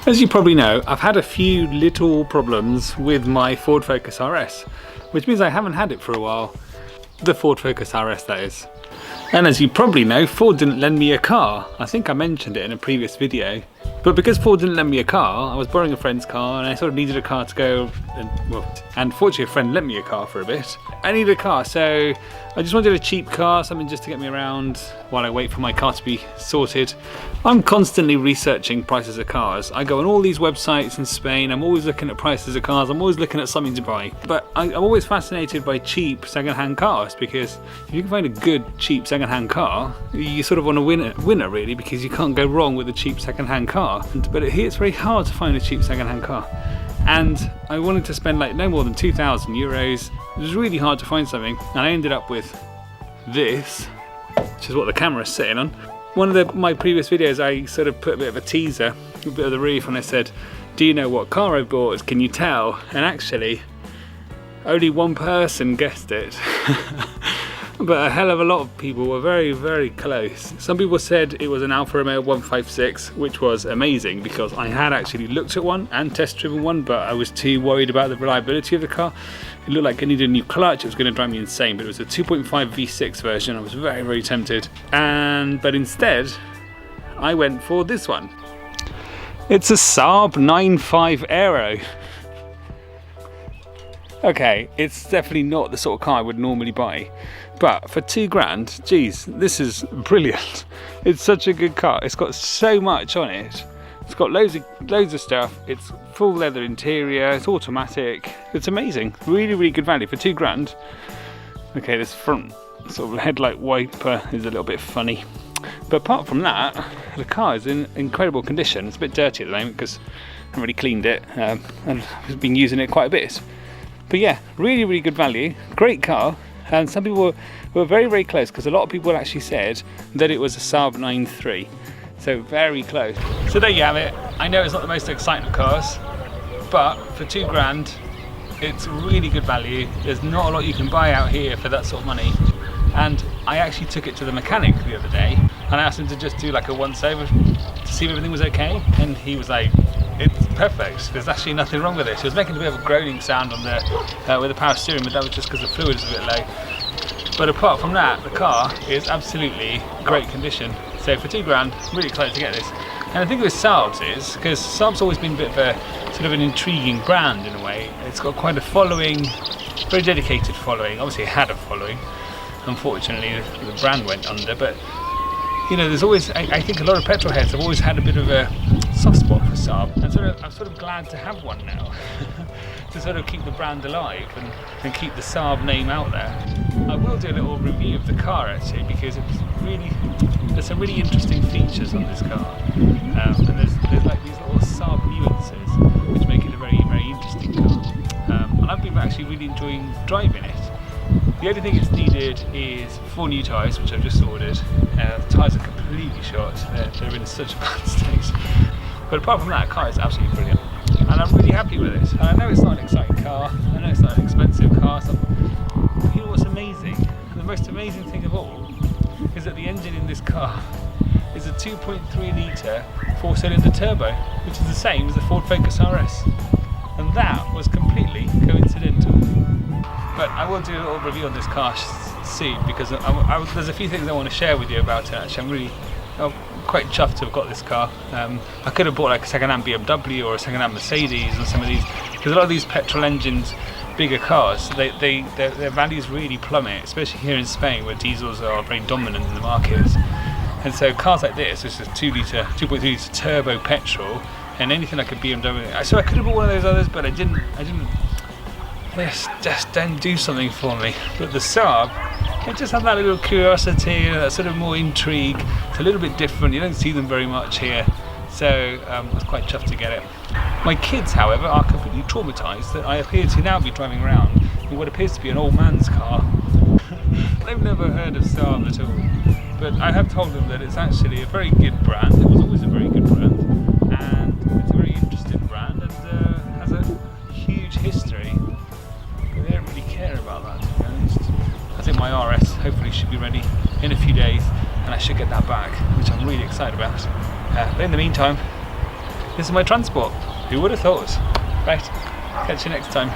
As you probably know, I've had a few little problems with my Ford Focus RS, which means I haven't had it for a while. The Ford Focus RS, that is. And as you probably know, Ford didn't lend me a car. I think I mentioned it in a previous video. But because Ford didn't lend me a car, I was borrowing a friend's car and I sort of needed a car to go, and fortunately a friend lent me a car for a bit. I needed a car, so I just wanted a cheap car, something just to get me around while I wait for my car to be sorted. I'm constantly researching prices of cars. I go on all these websites in Spain, I'm always looking at prices of cars, I'm always looking at something to buy. But I'm always fascinated by cheap second-hand cars, because if you can find a good, cheap second-hand car, you sort of want a winner really, because you can't go wrong with a cheap second-hand car. But here it's very hard to find a cheap second-hand car. And I wanted to spend like no more than 2,000 euros. It was really hard to find something, and I ended up with this, which is what the camera's sitting on. One of my previous videos, I sort of put a bit of a teaser, a bit of the roof, and I said, do you know what car I bought? Can you tell? And actually, only one person guessed it. But a hell of a lot of people were very, very close. Some people said it was an Alfa Romeo 156, which was amazing because I had actually looked at one and test driven one, but I was too worried about the reliability of the car. It looked like it needed a new clutch, it was going to drive me insane, but it was a 2.5 V6 version. I was very, very tempted. But instead, I went for this one. It's a Saab 9.5 Aero. Okay, it's definitely not the sort of car I would normally buy, but for £2,000, geez, this is brilliant. It's such a good car. It's got so much on it. It's got loads of stuff. It's full leather interior. It's automatic. It's amazing. Really, really good value for £2,000. Okay, this front sort of headlight wiper is a little bit funny, but apart from that, the car is in incredible condition. It's a bit dirty at the moment because I haven't really cleaned it, and I've been using it quite a bit. But yeah, really, really good value, great car, and some people were very, very close because a lot of people actually said that it was a Saab 9.3, so very close. So there you have it. I know it's not the most exciting of cars, but for £2,000, it's really good value. There's not a lot you can buy out here for that sort of money. And I actually took it to the mechanic the other day and I asked him to just do like a once over to see if everything was okay, and he was like, it's perfect, there's actually nothing wrong with it. He was making a bit of a groaning sound on the with the power steering, but that was just because the fluid is a bit low. But apart from that, the car is absolutely great condition. So for £2,000, I'm really excited to get this. And I think with Saab's is, because Saab's always been a bit of a sort of an intriguing brand in a way. It's got quite a following, very dedicated following. Obviously it had a following. Unfortunately the brand went under, but you know, there's always, I think a lot of petrol heads have always had a bit of a soft spot for Saab, and I'm sort of glad to have one now to sort of keep the brand alive and keep the Saab name out there. I will do a little review of the car actually, because there's some really interesting features on this car, and there's like these little Saab nuances which make it a very, very interesting car, and I've been actually really enjoying driving it. The only thing it's needed is 4 new tyres, which I've just ordered. The tyres are completely shot, they're in such a bad state. But apart from that, the car is absolutely brilliant. And I'm really happy with it. And I know it's not an exciting car, I know it's not an expensive car, but you know what's amazing? The most amazing thing of all is that the engine in this car is a 2.3 litre 4-cylinder turbo, which is the same as the Ford Focus RS. And that was completely coincidental. But I will do a little review on this car soon, because there's a few things I want to share with you about it actually. I'm quite chuffed to have got this car. I could have bought like a second-hand BMW or a second-hand Mercedes and some of these, because a lot of these petrol engines, bigger cars, their values really plummet, especially here in Spain where diesels are very dominant in the markets. And so cars like this, which is 2.3 litre turbo petrol, and anything like a BMW, so I could have bought one of those others, but I didn't. They just don't do something for me. But the Saab, it just had that little curiosity, that sort of more intrigue. It's a little bit different, you don't see them very much here. So I was quite chuffed to get it. My kids, however, are completely traumatised that I appear to now be driving around in what appears to be an old man's car. They've never heard of Saab at all. But I have told them that it's actually a very good brand. It was always a very good brand. And it's a very interesting brand and has a huge history. They don't really care about that, to be honest. I think my RS hopefully should be ready in a few days and I should get that back, which I'm really excited about. But in the meantime, This is my transport. Who would have thought? Right, catch you next time.